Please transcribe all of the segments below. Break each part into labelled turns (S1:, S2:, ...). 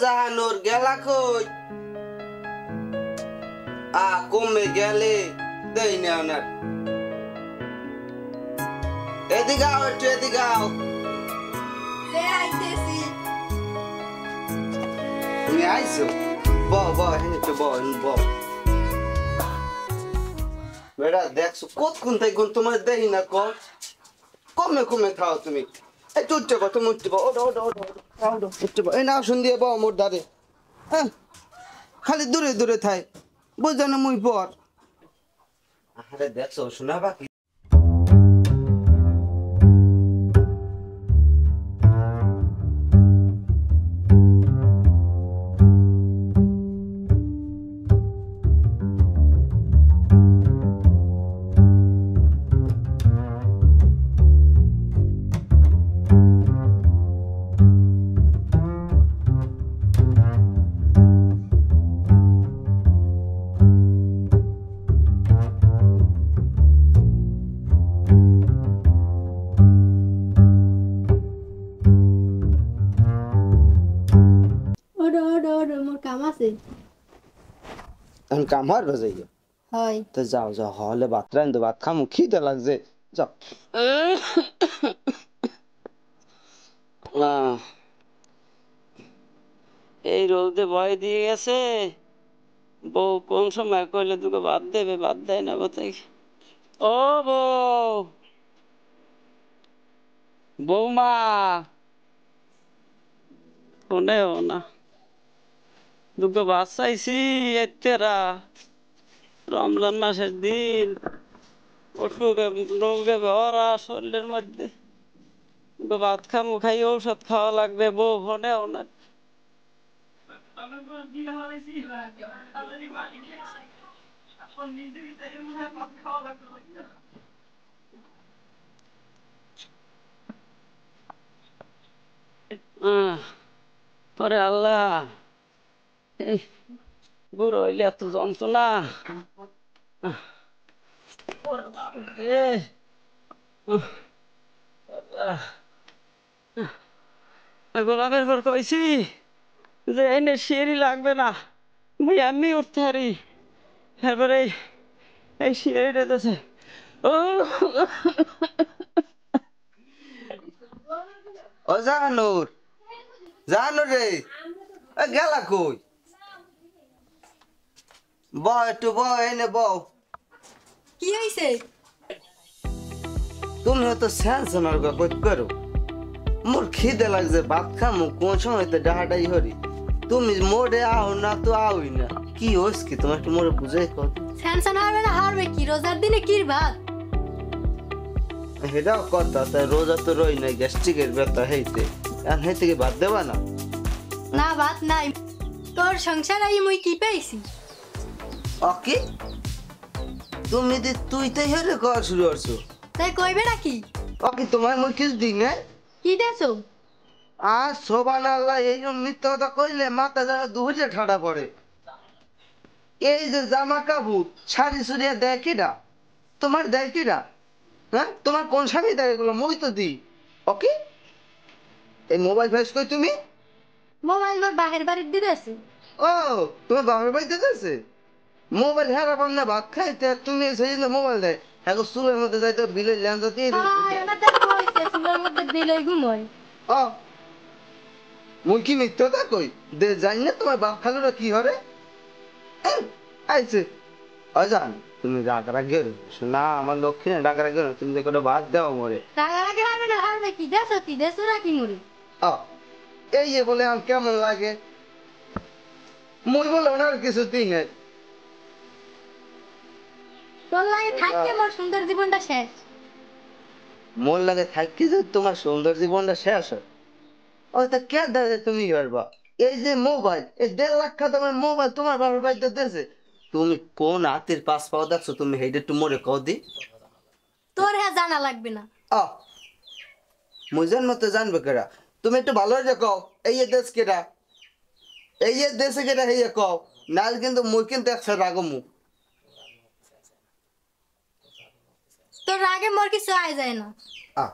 S1: জাহানোর গেলা কই কমে গেলে দেই না ওনার এদিকে আও একটু এদিকে আও তুমি আইছো ব হ্যাঁ একটু ব বেড়া দেখছো কতক্ষণ থেকে তোমার দেই না কমে কমে খাও তুমি একটু উঠতে পারো তুমি উঠতে পারো উঠতে পারো এই না শুন দিয়ে বাবা মোর দাঁড়ে হ্যাঁ খালি দূরে দূরে থাই বুঝছো না মুই পর আরে দেখছো শোনা বাকি
S2: মোর কাম আছে
S1: এখন কাম হওয়ার বাজাই
S2: হয়
S1: তো যাও যাও হলে ভাত রান্ধো ভাত খামু খিদে লাগছে যাও
S3: এই রোদে ভয় দিয়ে গেছে বউ কোন সময় কইলে তোকে বাদ দেবে বাদ দেয় না বলতে ও বউ বৌমা শোনেও না দুটো বাচ্চাইছি এতেরা রমজান মাসের দিন অসুখে রোগে ভরা শরীরের মধ্যে ভাত খামু খাই ঔষধ খাওয়া লাগবে বউ ফোনেও না পরে আল্লাহ এই বুড়ো হইলে এত যন্ত্রণা গোলাপের পর কইছি যে এনে সিঁড়ি লাগবে না মুই এমনি উঠতে পারি তারপরে এই সিঁড়িটা দিতেছে ও
S1: ও জাহানুর রে গেলা কই ব একটু এনে
S2: কি হইছে
S1: তুমি তো স্যানসনার কইত করো মোর খিদে লাগছে ভাত খামু কোন সময় তো ডাহাডাই হরি তুমি মোড়ে আও না তো আওই না কি হইস কি তোমার কি মোরে বুঝাই কর
S2: স্যামসাং হবে না হারবে কি রোজার দিনে কির ভাত
S1: হেটাও কথা তাই রোজা তো রই নাই গ্যাস্ট্রিকের ব্যথা হইতে এখন হইতে কি ভাত দেবা না
S2: না ভাত নাই তোর সংসার আই মুই কি পাইছি
S1: ওকে তুমি দি তুই তাই হরে কর শুরু করছো
S2: তাই কইবে নাকি
S1: ওকে তোমার মুই কিছু দিই না
S2: কি দেছো
S1: আর সোবান আল্লাহ এই মিথ্যা কথা কইলে মাথা যারা দুহরে ঠাডা পড়ে এই যে জামা কাপড় শাড়ি সুরিয়া দেয় কিরা তোমার দেয় কিরা হ্যাঁ তোমার কোন স্বামী দেয় এগুলো মই তো দিই ওকে এই মোবাইল ফেস কই তুমি
S2: মোবাইল মোর বাহির বাড়ির দিতেছে
S1: ও তোমার বাবার বাড়িতে যাচ্ছে মোবাইল হেরা পান না ভাত খাইতে তুমি সেই জন্য মোবাইল দেয় হ্যাঁ চুলের মধ্যে যাইতে বিলের ল্যান্ড দিয়ে
S2: হাই ওনা তো কইছে চুলের মধ্যে দিলে ঘুমোয়
S1: ও মুই কি মিথ্যা কই দে জানি না তোমার বাপ খালুরা কি হরে আইছে অজান তুমি রাগ রাগে না আমার লক্ষ্মী না রাগ রাগে তুমি যে কোনো বাদ দাও মরে
S2: রাগারাগি হবে না হারবে কি দেছো কি দেছো নাকি মুড়ি
S1: ও এই যে বলে আমার কেমন লাগে মুই বলে ওনার কিছু দিই নাই
S2: তোর লাগে থাকতে মোর সুন্দর জীবনটা শেষ
S1: মোর লাগে থাকি যে তোমার সুন্দর জীবনটা শেষ হয় ও তা কে দেবে তুমি পারবা এই যে মোবাইল এই 1.5 লাখ তোমার মোবাইল তোমার বাবার বাড়িতে দিয়েছে তুমি কোন হাতের পাশ পাওয়া দেখছো তুমি হেইটা একটু মোরে কও দি
S2: তোর হ্যাঁ জানা লাগবে না
S1: আ মুজন মতো জানবে কেরা তুমি একটু ভালো হয়ে কও এই যে দেশ কেরা এই যে দেশে কেরা হেয়ে কও নাল কিন্তু মুই কিন্তু একসাথে রাগমু
S2: তোর রাগে মোর কিছু আয় যায় না
S1: আ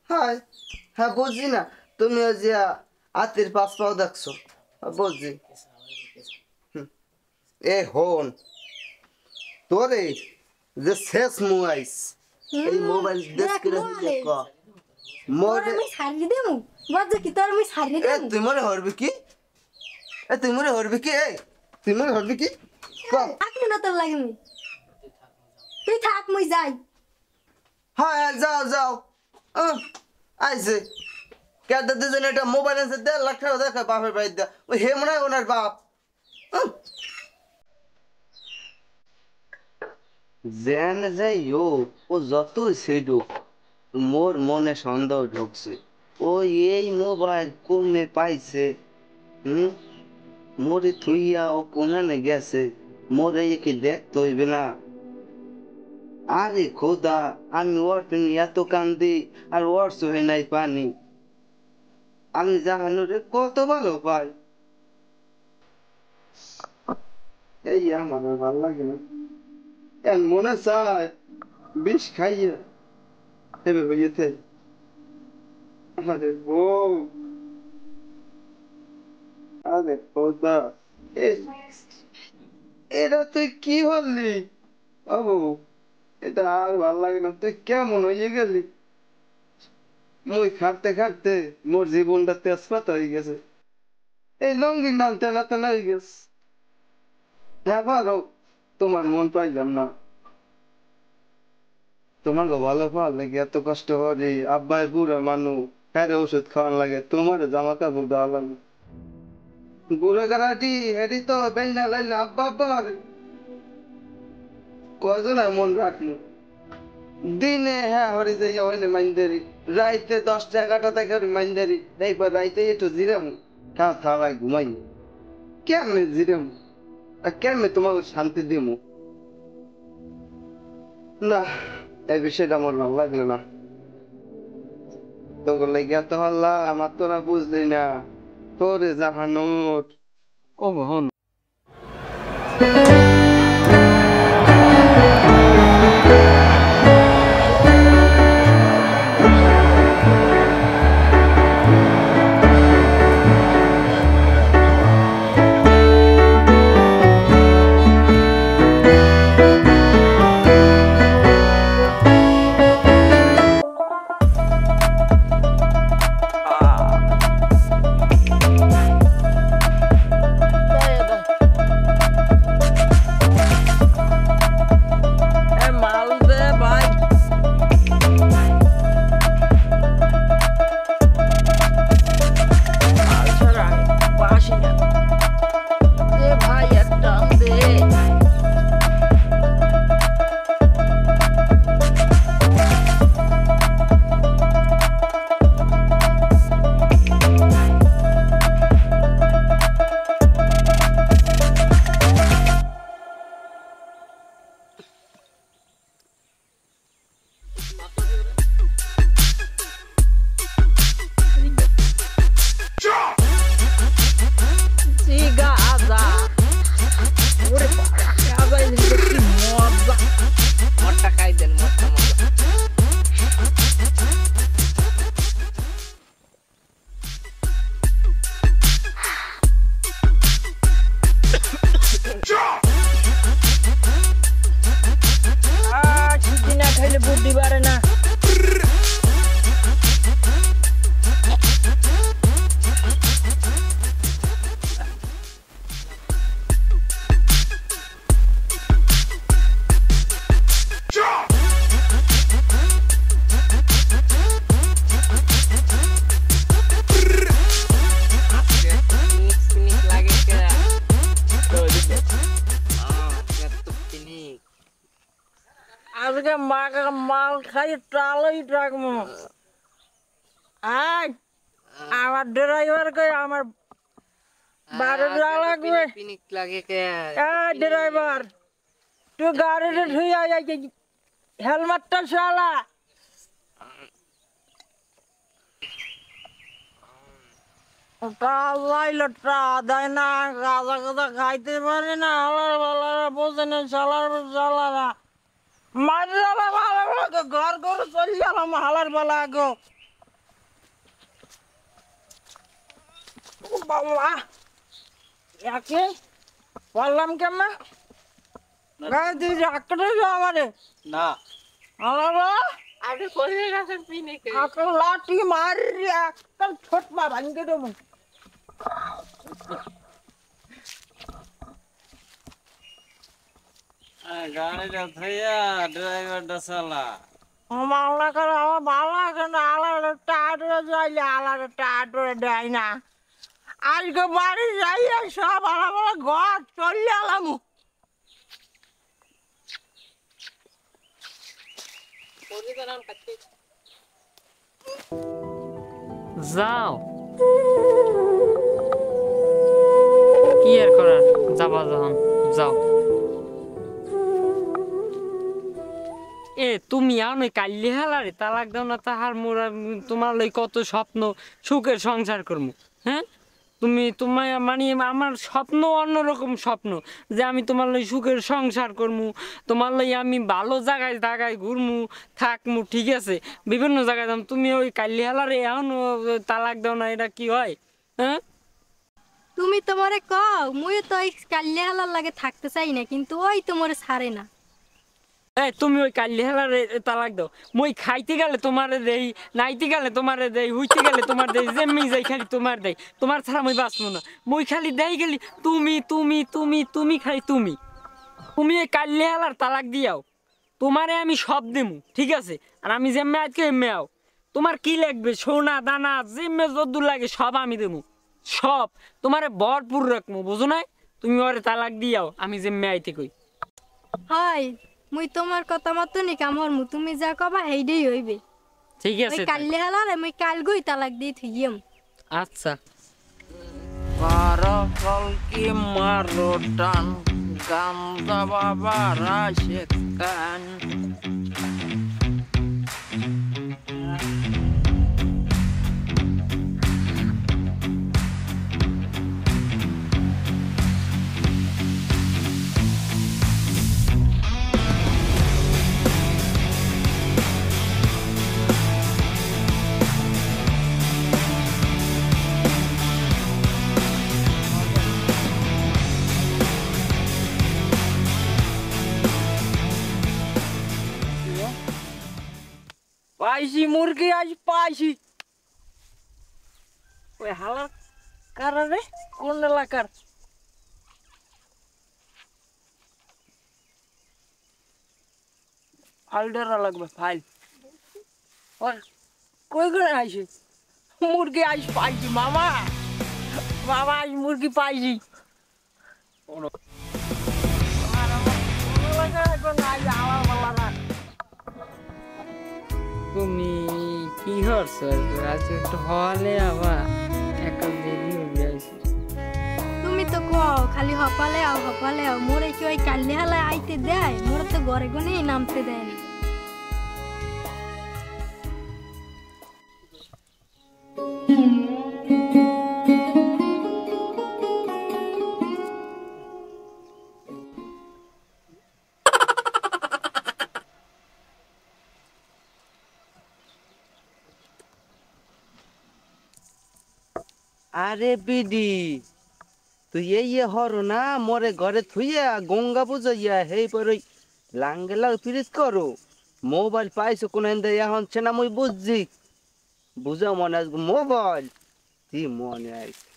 S1: হাই হ্যাঁ বুঝি না তুমি ওই যে হাতির পাঁচ পাও দেখছো বুঝছি এ হন তোরে যে শেষ মোবাইল এই মোবাইল দেখতে রহিলে ক
S2: তোর
S1: মোরে
S2: আমি সারি দেমু বজ কি তোর আমি সারি
S1: এ
S2: দেমু
S1: তুই মরে হরবি কি এ তুই মরে হরবি কি এ তুই মরে হরবি কি ক
S2: আপনি না তোর লাগে তুই থাক মুই যাই
S1: হ্যাঁ যাও যাও আইসে কেটে দুজন একটা মোবাইল আছে 1.5 লাখ টাকা দেখা বাপের বাড়ি দেয়া ওই হে মনে হয় ওনার বাপ জেন যাই ও যতই সেডুক মোর মনে সন্দেহ ঢুকছে ও এই মোবাইল কোনে পাইছে মোরে থুইয়া ও কোনে গেছে মোরে কি দেখতে হইবে না আরে খোদা আমি ওর এত কান্দি আর ওর সহে নাই পানি আমি জাহানুরে কত ভালো পাই এই আমার আর ভাল লাগে না এর মনে চায় বিষ খাইয়া হেবে হইয়েছে আমাদের বউ আরে খোদা এটা তুই কি হলি ও বউ এটা আর ভাল লাগে না তুই কেমন হয়ে গেলি মুই খাটতে খাটতে মোর জীবনটা তেজপাতা হয়ে গেছে এই লঙ্গি নাম টানা টানা হয়ে গেছে ভালো তোমার মন পাইলাম না তোমার ভালো পাওয়ার লাগে এত কষ্ট করি আব্বাই বুড়া মানুষ হ্যাঁ ওষুধ খাওয়ান লাগে তোমার জামা কাপড় দেওয়া লাগে বুড়ো গাড়াটি হেরি তো বেঞ্জা লাইলে আব্বা আব্বা কজন আর মন রাখলো দিনে হ্যাঁ হরি যাই হইলে মাইন্দারি রাইতে 10টা 11টা থেকে মাইন্দারি দেখবার রাইতে একটু জিরাম খাওয়া খাওয়াই ঘুমাই কেমনে জিরাম আর কেমনে তোমাকে শান্তি দিমু না এই বিষয়টা আমার ভালো লাগলো না তোর লেগে এত হল্লা আমার তোরা বুঝলি না তোরে জাহানোর ও মোহন
S3: আজকে মাকে মাল খাই টালই রাখবো আয় আমার ড্রাইভার কে আমার বারো লাগবে ড্রাইভার তুই গাড়িতে ধুইয়া যাই হেলমেটটা শালা দেয় না গাঁদা গাঁদা খাইতে পারে না হালার বালারা বোঝে না শালার শালারা মাঝে ভালো ঘর ঘর চলে গেলাম হালার বেলা গো বাবা একে বললাম কেমন তুই ডাক্তারে আমারে
S4: না
S3: আলাদা
S4: আপনি কোথায় গেছেন পিনে কে
S3: লাঠি মারি একটা ছোট মা ভাঙতে দেবো
S4: গাড়িটা থইয়া ড্রাইভারটা চালা
S3: আমার লাগে আমার ভালো লাগে না আলাদা টাটরে যাইলে আলাদা টাটরে দেয় না আজকে বাড়ি যাইয়া সব আলাদা ঘর চলে এলাম
S5: যাও কি আর করার যাবা যখন যাও এ তুমি আনো কাল্লি হালারে তালাক দাও না তাহার মোরা তোমার লই কত স্বপ্ন সুখের সংসার করবো হ্যাঁ তুমি তোমায় মানে আমার স্বপ্ন অন্যরকম স্বপ্ন যে আমি তোমার লই সুখের সংসার করমু তোমার লই আমি ভালো জায়গায় জায়গায় ঘুরমু থাকমু ঠিক আছে বিভিন্ন জায়গায় যাম তুমি ওই কাল্লি হালারে এখন তালাক দাও না এটা কি হয় হ্যাঁ
S2: তুমি তোমারে কও মুই তো ওই কাল্লে হালার লাগে থাকতে চাই না কিন্তু ওই তোমারে ছাড়ে না।
S5: এই তুমি ওই কাল্লি হেলারে তালাক দাও মই খাইতে গেলে তোমারে দেই নাইতে গেলে তোমারে দেই হইতে গেলে তোমার দেই যেমনি যাই খালি তোমার দেই তোমার ছাড়া মই বাঁচবো না মই খালি দেই গেলি তুমি তুমি তুমি তুমি খালি তুমি তুমি এই কাল্লি হেলার তালাক দিয়াও তোমারে আমি সব দেমু ঠিক আছে আর আমি যেমনি আজকে এমনি আও তোমার কি লাগবে সোনা দানা যেমনি যদ্দুর লাগে সব আমি দেমু সব তোমারে ভরপুর রাখবো বুঝো না তুমি ওরে তালাক দিয়াও আমি যেমনি আইতে কই
S2: হয় মুই তোমার কথা মতো নি কাম হরমু তুমি যা কবা হেইডেই হইবে।
S5: ঠিক
S2: ওই
S5: আছে
S2: কাল্লে হালার আমি কাল গই তালাক দিয়ে থইয়াম।
S5: আচ্ছা
S3: কারকল কি মারো টান গান্দা বাবা রাশে কান পাইছি মুরগি আজ পাইছি ওই হালার কারণে কোন এলাকার ফাইল ধরা লাগবে ফাইল কই করে আইছে মুরগি আজ পাইছি মামা বাবা আজ মুরগি পাইছি
S5: তুমি কি করছো আজকে একটু হলে আবার একটা দেরি হয়ে যাইছে
S2: তুমি তো কও খালি হপালে আও মোরে কি ওই কাল্লে হালায় আইতে দেয় মোরে তো ঘরে গনেই নামতে দেয় না।
S1: আরে বিডি তুই এই হর না মোরে ঘরে থুইয়া গঙ্গা বুঝাইয়া হেই পর ওই লাঙ্গেলা ফিরিজ করো মোবাইল পাইছো কোন এখন না মুই বুঝছি বুঝা মনে আসবো মোবাইল কি মনে আইছে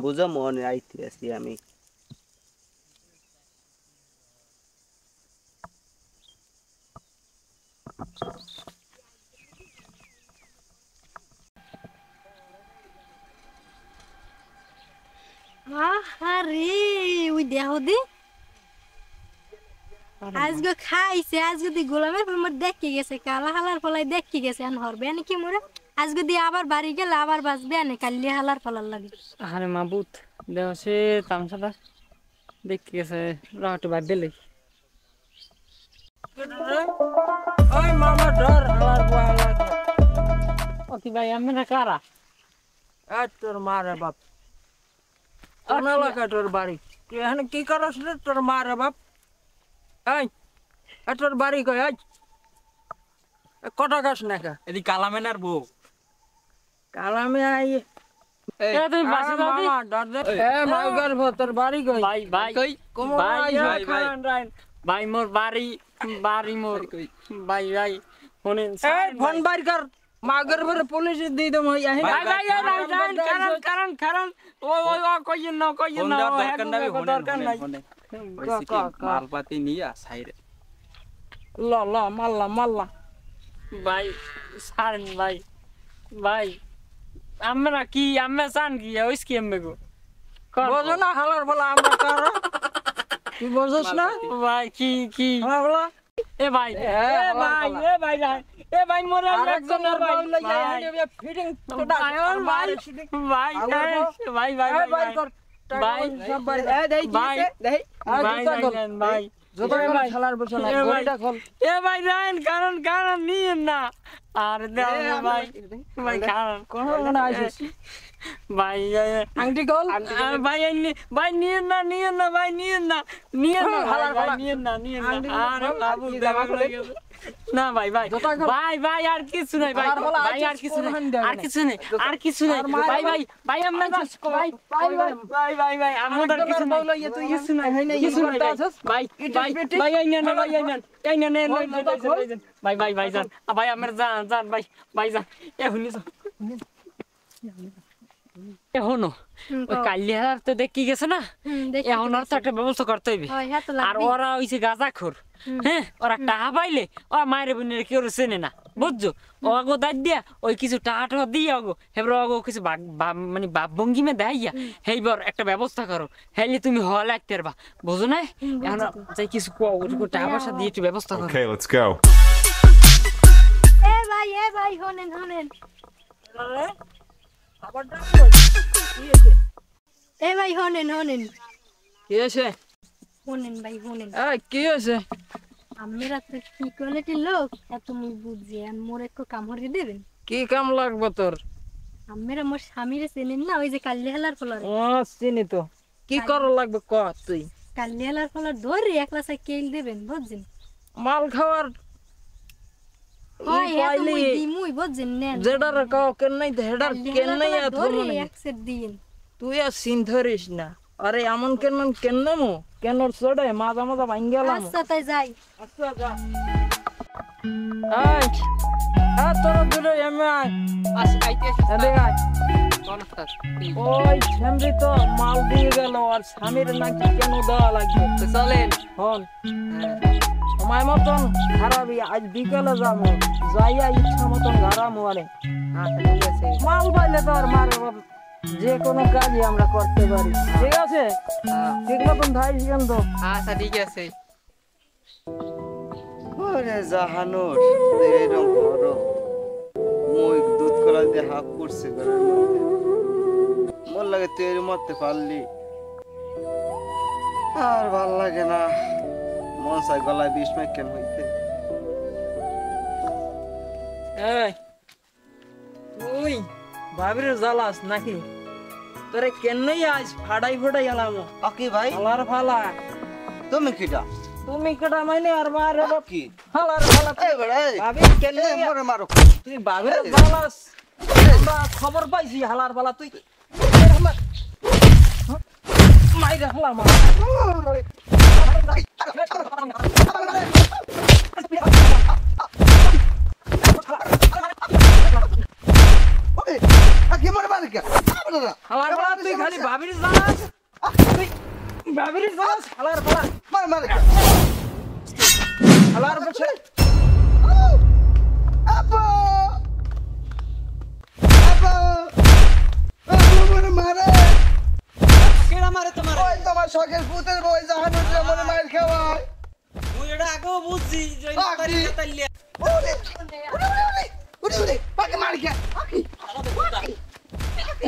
S1: বুঝা মনে আইতে আছি আমি
S2: আরে ওই দেহ দি আজকে খাইছে আজকে দি গোলামের মোর দেখি গেছে কালা হালার ফলাই দেখি গেছে এখন হরবে নাকি মোরে আজকে দি আবার বাড়ি গেলে আবার বাঁচবে না কাল্লি হালার ফলার লাগে।
S5: আরে মাবুত দেও সে তামসাটা দেখি গেছে রাহটু বাদ দিলে
S3: ওই মামা ধর হালার হালার
S5: অতি ভাই আমরা কারা
S3: তোর মারে বাপ কোন এলাকা তোর বাড়ি তুই এখানে কি করস রে তোর মারে বাপ এই তোর বাড়ি কই আজ কটা গাছ নাকা
S4: এদি কালামেনার বউ
S3: কালামে আই
S5: এ তুমি বাসে যাও দি
S3: এ মাইগার তোর বাড়ি কই
S5: ভাই ভাই ভাই ভাই ভাই মোর বাড়ি মোর ভাই ভাই শুনেন
S3: এ ফোন বাইর কর মাইগার পরে পুলিশ দিয়ে দম হই আহে
S5: ভাই ভাই কারণ ও কইন না দরকার নাই
S4: মালপাতি নিয়া সাইরে
S3: ল মাল্লা
S5: ভাই সারেন ভাই আমরা চান কি ওইস কি আমি গো
S3: বোঝো না হালার বলা আমরা কার তুই বোঝস না
S5: ভাই কি
S3: হালার বলা
S5: এ ভাই মোরে
S3: আরেকজন
S5: ভাই
S3: ফিটিং
S5: ভাই
S3: বাইর কর
S5: ভাই
S3: সব বাইর এ দেই দেই
S5: ভাই
S3: যত খেলার বসে না গড়িটা খোল
S5: এ ভাই রাইন কারণ নিয়েন না আর দাও ভাই কারণ
S3: কোন না আইছিস
S5: ভাই
S3: আংটি খোল
S5: ভাই নিয়েন না ভাই নিয়েন না আর বাবু দেবা লাগে না ভাই আর কিছু নাই ভাই আর কিছু নাই ভাই আমরা ভাই আমাদের কিছু নাই ভাই যান ভাই আমার যান ভাই যান এখনো ওই কালিয়ার তো দেখি গেছে না এখন আর তো একটা ব্যবস্থা করতে হইবে আর ওরা হইছে গাঁজাখোর হ্যাঁ ওরা টাকা পাইলে ওরা মায়ের বোনের কেউ চেনে না বুঝছো ওগো দাঁত দিয়া ওই কিছু টাকা দিয়ে ওগো এবার ওগো কিছু মানে বাপ ভঙ্গিমে দেখাইয়া সেইবার একটা ব্যবস্থা করো হেলে তুমি হওয়া লাগতে পারবা বুঝো না এখন যাই কিছু টাকা পয়সা দিয়ে একটু ব্যবস্থা করো
S6: Okay, let's go.
S2: এ ভাই শোনেন এ ভাই শোনেন
S3: কি আছে
S2: শোনেন ভাই শোনেন
S3: এ কি আছে
S2: আমরা তো কি কোয়ালিটির লোক তুমি বুঝছি আর মোর একটু কামড়ে দেবেন
S3: কি কাম লাগবে তোর
S2: আমরা মোর স্বামীরে চেনেন না ওই যে কাল্লিহালার ফলার
S3: ও চিনি তো কি কর লাগবে ক তুই
S2: কাল্লিহালার ফলার ধরে একলা সাইকেল দেবেন বুঝছেন
S3: মাল খাওয়ার
S2: হয় এত
S3: পাইলি
S2: মুই দিমুই বুঝছেন নেন
S3: যেডার কাও কেন নাই হেডার কেন নাই এত
S2: ধরে
S3: মনে
S2: একসেট দিন
S3: তুই আর সিন ধরিস না আরে এমন কেন মো কেন চড়ে মাজা ভাঙ্গেলাম
S2: আচ্ছা তাই যাই
S3: আচ্ছা যা আই হ্যাঁ তোর দূরে এমে আয় এদিকে আয় ওই ফ্যামিলি তো মাল দিয়ে গেল আর স্বামীর নাকি কেন দেওয়া লাগবে চলেন হন সময় মতন খারাপই আজ বিকেলে যাবো যাইয়া ইচ্ছা মতন ঘাড়ামো আরে মাল পাইলে তো আর মারে যে কোনো কাজই আমরা করতে পারি ঠিক আছে ঠিক মতন ধাইস কেন তো
S5: আচ্ছা ঠিক আছে
S1: ওরে জাহানুর এরকম করো মই দুধ কলা দিয়ে হাফ করছে ঘরের মধ্যে মন লাগে তুই এর মরতে পারলি আর ভাল লাগে না মন চাই গলায় বিষ মাইক কেন হইতে
S3: এই তুই ভাবির জ্বালাস নাকি তোরে কেনই আজ ফাড়াই গেলাম
S1: আকি ভাই
S3: হালার ফালা
S1: তুমি কিটা
S3: তুমি কেটা মাইনে আর মারে
S1: কি
S3: হালার ফালা
S1: এই বড় এই
S3: ভাবি কেনই
S1: মরে মারো
S3: তুই ভাবির জ্বালাস আমরা খবর পাইছি হালার ফালা তুই মাইরে হালা মা
S1: ওই আকি মরে মারে কে
S3: হালার ফালা তুই খালি ভাবির জ্বালাস তুই ভাবির জ্বালাস হালার ফালা
S1: মার মারে
S3: হালার বসে
S1: আপা আপা মরে মারে
S4: কেডা মারে তোমার
S1: ওই তোমার শখের পুতের বই জাহানুর যে মরে মার খাওয়ায়
S4: মুই এটা আগেও বুঝছি যে
S1: আকি
S4: তাইলে
S1: উড়ে পাকে মার কে আকি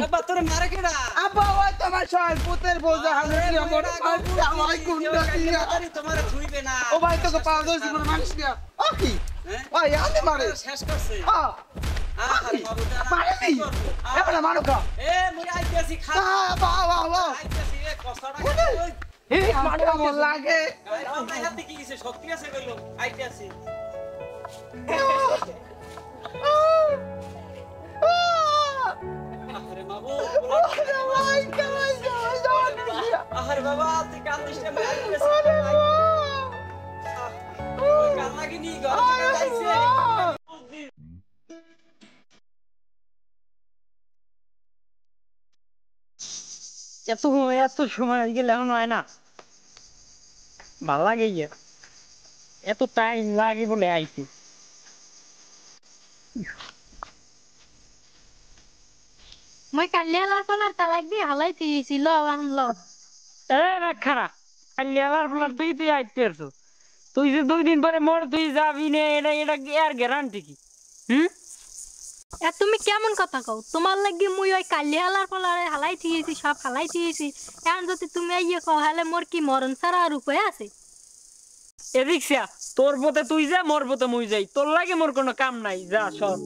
S4: আব্বা তোরে মারে কেডা
S1: আপা ওই তোমার শখের পুতের বই জাহানুর যে মরে মার খাওয়ায় গুন্ডা দিয়া
S4: আরে তোমার ছুইবে না
S1: ও ভাই তোকে পাওয়া যাচ্ছে কোনো মানুষ দিয়া আকি ওই আনে মারে
S4: শেষ করছে
S1: আকি মারে নি এবারে মারো কা
S4: এ মুই আইতেছি খা
S1: বাহ বাহ বাহ
S4: আইতেছি এ কষ্টটা কই
S1: এই মারে মন লাগে
S4: আমার হাতে কি কিছু শক্তি আছে কইলো আইতেছি আরে বাবু
S1: ভাই কামাই যাও
S4: আহার বাবা তুই কান্দিস না ভাই আইতেছি ওই কাল লাগিনি ঘর থেকে যাইছে
S5: এত সময় গেলে এখন হয় না, ভাল লাগে গিয়ে, এত টাইম লাগে বলে আইছি।
S2: মই কালি হালার ফলার তালাক দিয়ে হালাই দিয়েছিল আনলো
S5: খারা কালি আবার বলার তুই আইতে পারছো, তুই যে 2 দিন পরে মোর তুই যাবি না, এটা এটা আর গ্যারান্টি কি?
S2: তুমি কেমন কথা কও? তোমার লাগি মুই ওই কালি হালার ফলারে হালাই দিয়েছি, সব হালাই দিয়েছি। এখন যদি তুমি ইয়ে কও হালে মোর কি মরণ ছাড়া আর উপায় আছে?
S5: এদিকছা তোর পথে তুই যা, মোর পথে মুই যাই, তোর লাগে মোর কোনো কাম নাই, যা সর।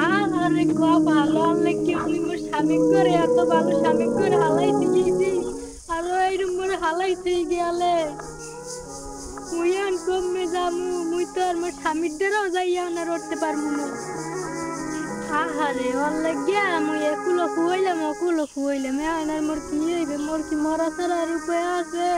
S2: আরে গো ভালো লাগি মুই মোর স্বামী করে এত ভালো স্বামী করে হালাই দিয়েছি, আর এইরকম করে হালাই দিয়ে গেলে মুই আর কমে যামু, মুই তো আর মোর স্বামীর দ্বারাও যাইয়া না রড়তে পারবো না। আহারে ওর লাগিয়া মুই একুলো খুয়াইলাম অকুলো খুয়াইলাম, এখন আর মোর কি হইবে? মোর কি মরা ছাড়া আর উপায় আছে?